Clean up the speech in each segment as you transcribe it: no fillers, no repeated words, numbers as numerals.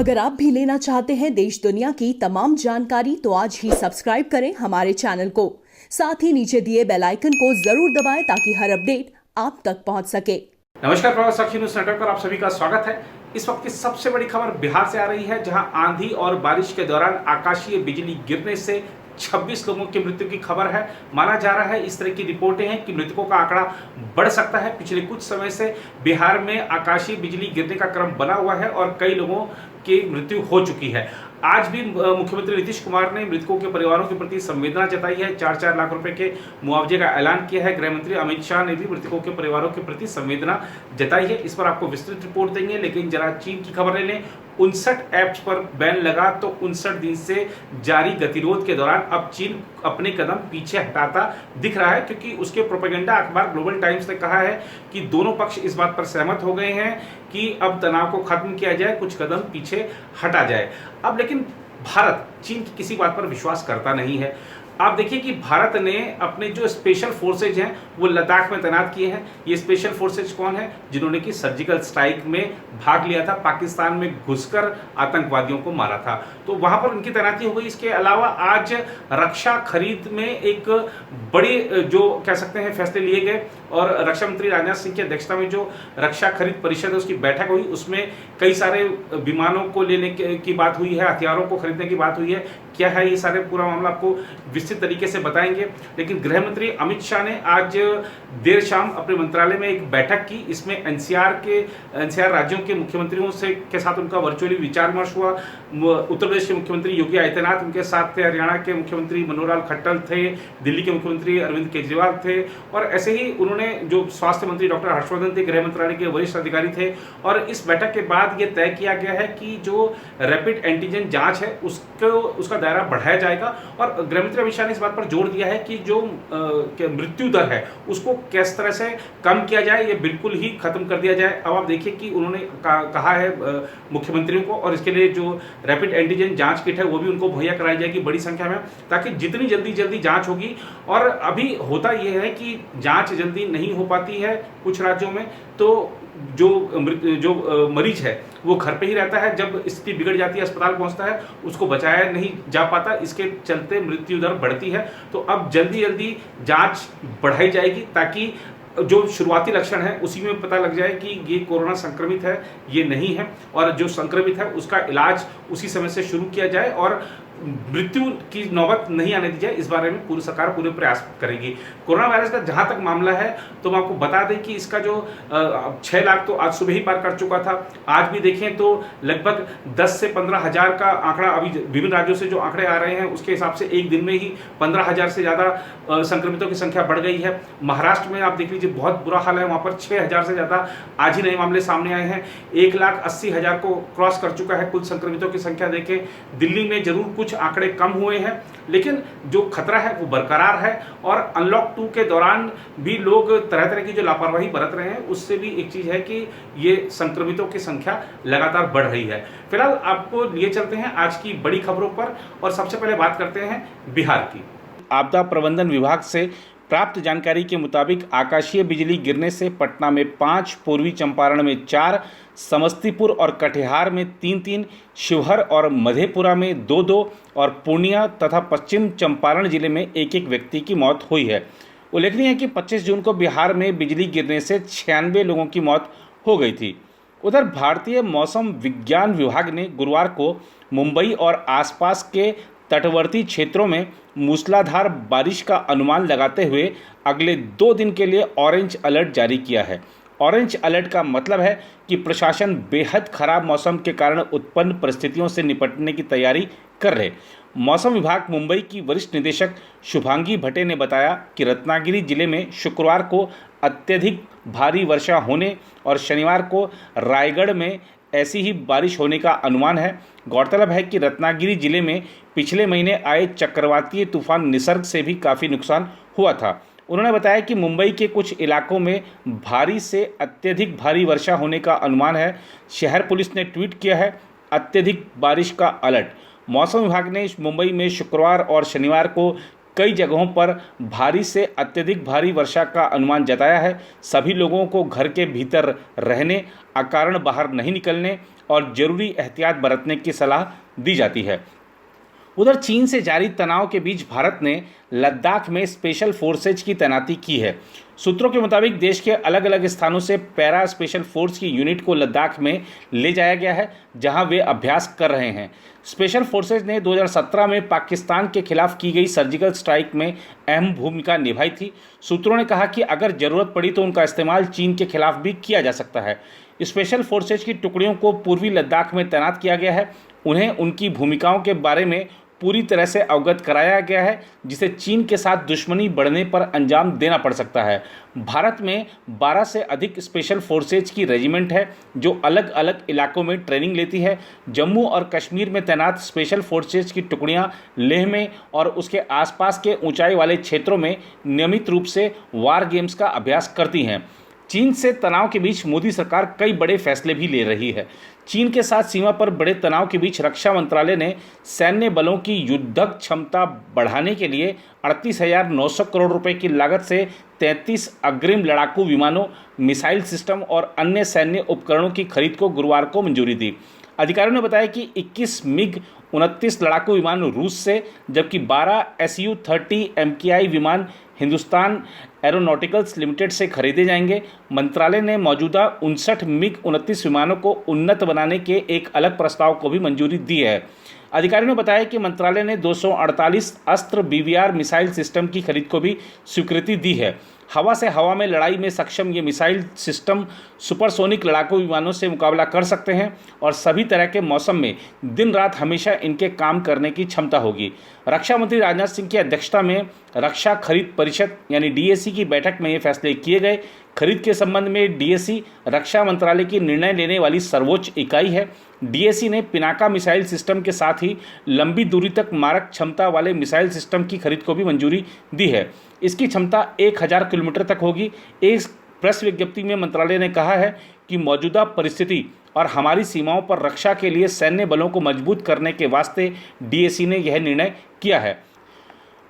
अगर आप भी लेना चाहते हैं देश दुनिया की तमाम जानकारी तो आज ही सब्सक्राइब करें हमारे चैनल को। साथ ही नीचे दिए बेल आइकन को जरूर दबाएं ताकि हर अपडेट आप तक पहुंच सके। नमस्कार प्रवास साक्षी न्यूज नेटवर्क पर आप सभी का स्वागत है। इस वक्त की सबसे बड़ी खबर बिहार से आ रही है, जहां आंधी और बारिश के दौरान आकाशीय बिजली गिरने से 26 लोगों की मृत्यु की खबर है। माना जा रहा है, इस तरह की रिपोर्टें हैं कि मृतकों का आंकड़ा बढ़ सकता है। पिछले कुछ समय से बिहार में आकाशीय बिजली गिरने का क्रम बना हुआ है और कई लोगों की मृत्यु हो चुकी है। आज भी मुख्यमंत्री नीतीश कुमार ने मृतकों के परिवारों के प्रति संवेदना जताई है। 4-4 लाख रुपए के मुआवजे का ऐलान किया है। गृह मंत्री अमित शाह ने भी मृतकों के परिवारों के प्रति संवेदना जताई है। इस पर आपको विस्तृत रिपोर्ट देंगे, लेकिन जरा चीन की खबर ले लें। 59 ऐप्स पर बैन लगा तो 59 दिन से जारी गतिरोध के दौरान अब चीन अपने कदम पीछे हटाता दिख रहा है, क्योंकि उसके प्रोपेगेंडा अखबार ग्लोबल टाइम्स ने कहा है कि दोनों पक्ष इस बात पर सहमत हो गए हैं कि अब तनाव को खत्म किया जाए, कुछ कदम पीछे हटा जाए। अब लेकिन भारत चीन की किसी बात पर विश्वास करता नहीं है। आप देखिए कि भारत ने अपने जो स्पेशल फोर्सेज हैं वो लद्दाख में तैनात किए हैं। ये स्पेशल फोर्सेज कौन है? जिन्होंने कि सर्जिकल स्ट्राइक में भाग लिया था, पाकिस्तान में घुसकर आतंकवादियों को मारा था, तो वहां पर उनकी तैनाती हो गई। इसके अलावा आज रक्षा खरीद में एक बड़े जो कह सकते हैं फैसले लिए गए और रक्षा मंत्री राजनाथ सिंह की अध्यक्षता में जो रक्षा खरीद परिषद है उसकी बैठक हुई। उसमें कई सारे विमानों को लेने की बात हुई है, हथियारों को खरीदने की बात हुई है। क्या है ये सारे पूरा मामला आपको विस्तृत तरीके से बताएंगे। लेकिन गृह मंत्री अमित शाह ने आज देर शाम अपने मंत्रालय में एक बैठक की। इसमें एनसीआर राज्यों के मुख्यमंत्रियों के साथ उनका वर्चुअली विचार विमर्श हुआ। उत्तर प्रदेश के मुख्यमंत्री योगी आदित्यनाथ उनके साथ थे, हरियाणा के मुख्यमंत्री मनोहर लाल खट्टर थे, दिल्ली के मुख्यमंत्री अरविंद केजरीवाल थे, और ऐसे ही उन्होंने जो स्वास्थ्य मंत्री डॉक्टर हर्षवर्धन थे, गृह मंत्रालय के वरिष्ठ अधिकारी थे। और इस बैठक के बाद ये तय किया गया है कि जो रैपिड एंटीजन जांच है उसका दायरा बढ़ाया जाएगा। और गृह मंत्री अमित शाह ने इस बात पर जोर दिया है कि जो मृत्यु दर है उसको किस तरह से कम किया जाए, ये बिल्कुल ही खत्म कर दिया जाए। अब आप देखिए कि उन्होंने कहा है मुख्यमंत्रियों को, और इसके लिए जो रैपिड एंटीजन जांच किट है वो भी उनको मुहैया कराई जाएगी बड़ी संख्या में, ताकि जितनी जल्दी जांच होगी। और अभी होता यह है कि जांच जल्दी नहीं हो पाती है कुछ राज्यों में, तो जो मरीज है वो घर पे ही रहता है। जब स्थिति बिगड़ जाती है, अस्पताल पहुंचता है, उसको बचाया नहीं जा पाता, इसके चलते मृत्यु दर बढ़ती है। तो अब जल्दी जांच बढ़ाई जाएगी ताकि जो शुरुआती लक्षण है उसी में पता लग जाए कि ये कोरोना संक्रमित है, ये नहीं है, और जो संक्रमित है उसका इलाज उसी समय से शुरू किया जाए और मृत्यु की नौबत नहीं आने दी जाए। इस बारे में पूरी सरकार पूरे प्रयास करेगी। कोरोना वायरस का जहां तक मामला है तो मैं आपको बता दें कि इसका जो 6 लाख तो आज सुबह ही पार कर चुका था। आज भी देखें तो लगभग 10 से 15 हजार का आंकड़ा अभी विभिन्न राज्यों से जो आंकड़े आ रहे हैं उसके हिसाब से एक दिन में ही 15 हजार से ज़्यादा संक्रमितों की संख्या बढ़ गई है। महाराष्ट्र में आप देख लीजिए बहुत बुरा हाल है, वहाँ पर 6 हजार से ज़्यादा आज ही नए मामले सामने आए हैं। 1,80,000 को क्रॉस कर चुका है कुल संक्रमितों की संख्या। देखें दिल्ली में जरूर कुछ आंकड़े कम हुए हैं, लेकिन जो खतरा है वो बरकरार है। और अनलॉक 2 के दौरान भी लोग तरह की जो लापरवाही बरत रहे हैं उससे भी एक चीज है कि ये संक्रमितों की संख्या लगातार बढ़ रही है। फिलहाल आपको लिए चलते हैं आज की बड़ी खबरों पर, और सबसे पहले बात करते हैं बिहार की। आपदा प्रबंधन विभाग से प्राप्त जानकारी के मुताबिक आकाशीय बिजली गिरने से पटना में 5, पूर्वी चंपारण में 4, समस्तीपुर और कटिहार में 3-3, शिवहर और मधेपुरा में 2-2 और पूर्णिया तथा पश्चिम चंपारण जिले में 1-1 व्यक्ति की मौत हुई है। उल्लेखनीय है कि 25 जून को बिहार में बिजली गिरने से 96 लोगों की मौत हो गई थी। उधर भारतीय मौसम विज्ञान विभाग ने गुरुवार को मुंबई और आसपास के तटवर्ती क्षेत्रों में मूसलाधार बारिश का अनुमान लगाते हुए अगले 2 दिन के लिए ऑरेंज अलर्ट जारी किया है। ऑरेंज अलर्ट का मतलब है कि प्रशासन बेहद खराब मौसम के कारण उत्पन्न परिस्थितियों से निपटने की तैयारी कर रहे। मौसम विभाग मुंबई की वरिष्ठ निदेशक शुभांगी भट्टे ने बताया कि रत्नागिरी जिले में शुक्रवार को अत्यधिक भारी वर्षा होने और शनिवार को रायगढ़ में ऐसी ही बारिश होने का अनुमान है। गौरतलब है कि रत्नागिरी जिले में पिछले महीने आए चक्रवातीय तूफान निसर्ग से भी काफ़ी नुकसान हुआ था। उन्होंने बताया कि मुंबई के कुछ इलाकों में भारी से अत्यधिक भारी वर्षा होने का अनुमान है। शहर पुलिस ने ट्वीट किया है अत्यधिक बारिश का अलर्ट। मौसम विभाग ने मुंबई में शुक्रवार और शनिवार को कई जगहों पर भारी से अत्यधिक भारी वर्षा का अनुमान जताया है। सभी लोगों को घर के भीतर रहने, अकारण बाहर नहीं निकलने और जरूरी एहतियात बरतने की सलाह दी जाती है। उधर चीन से जारी तनाव के बीच भारत ने लद्दाख में स्पेशल फोर्सेज की तैनाती की है। सूत्रों के मुताबिक देश के अलग अलग स्थानों से पैरा स्पेशल फोर्स की यूनिट को लद्दाख में ले जाया गया है, जहां वे अभ्यास कर रहे हैं। स्पेशल फोर्सेज ने 2017 में पाकिस्तान के खिलाफ की गई सर्जिकल स्ट्राइक में अहम भूमिका निभाई थी। सूत्रों ने कहा कि अगर जरूरत पड़ी तो उनका इस्तेमाल चीन के खिलाफ भी किया जा सकता है। स्पेशल फोर्सेज की टुकड़ियों को पूर्वी लद्दाख में तैनात किया गया है। उन्हें उनकी भूमिकाओं के बारे में पूरी तरह से अवगत कराया गया है, जिसे चीन के साथ दुश्मनी बढ़ने पर अंजाम देना पड़ सकता है। भारत में 12 से अधिक स्पेशल फोर्सेज की रेजिमेंट है, जो अलग अलग इलाकों में ट्रेनिंग लेती है। जम्मू और कश्मीर में तैनात स्पेशल फोर्सेज की टुकड़ियां लेह में और उसके आसपास के ऊंचाई वाले क्षेत्रों में नियमित रूप से वार गेम्स का अभ्यास करती हैं। चीन से तनाव के बीच मोदी सरकार कई बड़े फैसले भी ले रही है। चीन के साथ सीमा पर बड़े तनाव के बीच रक्षा मंत्रालय ने सैन्य बलों की युद्धक क्षमता बढ़ाने के लिए 38,900 करोड़ रुपए की लागत से 33 अग्रिम लड़ाकू विमानों, मिसाइल सिस्टम और अन्य सैन्य उपकरणों की खरीद को गुरुवार को मंजूरी दी। अधिकारियों ने बताया कि 21 MiG-29 लड़ाकू विमान रूस से, जबकि 12 Su-30 MKI विमान हिंदुस्तान एरोनॉटिकल्स लिमिटेड से खरीदे जाएंगे। मंत्रालय ने मौजूदा 59 MiG-29 विमानों को उन्नत बनाने के एक अलग प्रस्ताव को भी मंजूरी दी है। अधिकारियों ने बताया कि मंत्रालय ने 248 अस्त्र BVR मिसाइल सिस्टम की खरीद को भी स्वीकृति दी है। हवा से हवा में लड़ाई में सक्षम ये मिसाइल सिस्टम सुपरसोनिक लड़ाकू विमानों से मुकाबला कर सकते हैं और सभी तरह के मौसम में दिन रात हमेशा इनके काम करने की क्षमता होगी। रक्षा मंत्री राजनाथ सिंह की अध्यक्षता में रक्षा खरीद परिषद यानी DAC की बैठक में ये फैसले किए गए। खरीद के संबंध में DAC रक्षा मंत्रालय की निर्णय लेने वाली सर्वोच्च इकाई है। DAC ने पिनाका मिसाइल सिस्टम के साथ ही लंबी दूरी तक मारक क्षमता वाले मिसाइल सिस्टम की खरीद को भी मंजूरी दी है। इसकी क्षमता 1000 किलोमीटर तक होगी। एक प्रेस विज्ञप्ति में मंत्रालय ने कहा है कि मौजूदा परिस्थिति और हमारी सीमाओं पर रक्षा के लिए सैन्य बलों को मजबूत करने के वास्ते DAC ने यह निर्णय किया है।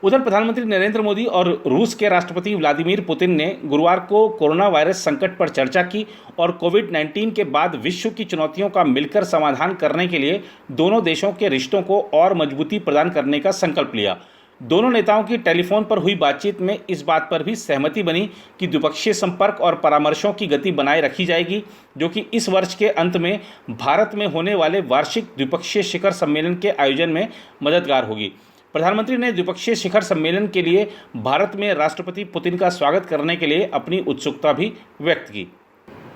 उधर प्रधानमंत्री नरेंद्र मोदी और रूस के राष्ट्रपति व्लादिमीर पुतिन ने गुरुवार को कोरोना वायरस संकट पर चर्चा की और कोविड-19 के बाद विश्व की चुनौतियों का मिलकर समाधान करने के लिए दोनों देशों के रिश्तों को और मजबूती प्रदान करने का संकल्प लिया। दोनों नेताओं की टेलीफोन पर हुई बातचीत में इस बात पर भी सहमति बनी कि द्विपक्षीय संपर्क और परामर्शों की गति बनाए रखी जाएगी, जो कि इस वर्ष के अंत में भारत में होने वाले वार्षिक द्विपक्षीय शिखर सम्मेलन के आयोजन में मददगार होगी। प्रधानमंत्री ने द्विपक्षीय शिखर सम्मेलन के लिए भारत में राष्ट्रपति पुतिन का स्वागत करने के लिए अपनी उत्सुकता भी व्यक्त की।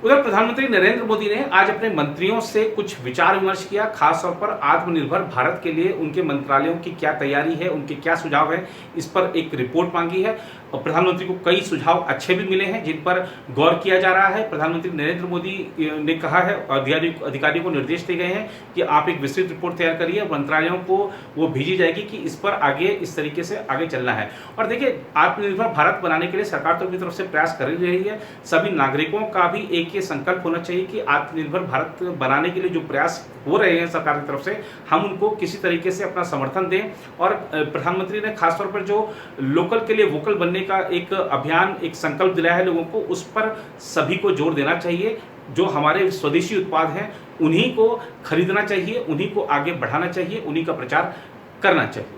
उधर प्रधानमंत्री नरेंद्र मोदी ने आज अपने मंत्रियों से कुछ विचार विमर्श किया। खास तौर पर आत्मनिर्भर भारत के लिए उनके मंत्रालयों की क्या तैयारी है, उनके क्या सुझाव है, इस पर एक रिपोर्ट मांगी है। और प्रधानमंत्री को कई सुझाव अच्छे भी मिले हैं, जिन पर गौर किया जा रहा है। प्रधानमंत्री नरेंद्र मोदी ने कहा है, अधिकारियों को निर्देश दिए गए हैं कि आप एक विस्तृत रिपोर्ट तैयार करिए, मंत्रालयों को वो भेजी जाएगी कि इस पर आगे इस तरीके से आगे चलना है। और देखिए, आत्मनिर्भर भारत बनाने के लिए सरकार तो अपनी तरफ से प्रयास कर रही है। सभी नागरिकों का भी एक ये संकल्प होना चाहिए कि आत्मनिर्भर भारत बनाने के लिए जो प्रयास हो रहे हैं सरकार की तरफ से, हम उनको किसी तरीके से अपना समर्थन दें। और प्रधानमंत्री ने खासतौर पर जो लोकल के लिए वोकल बनने का एक अभियान, एक संकल्प दिलाया है लोगों को, उस पर सभी को जोर देना चाहिए। जो हमारे स्वदेशी उत्पाद हैं उन्हीं को खरीदना चाहिए, उन्हीं को आगे बढ़ाना चाहिए, उन्हीं का प्रचार करना चाहिए।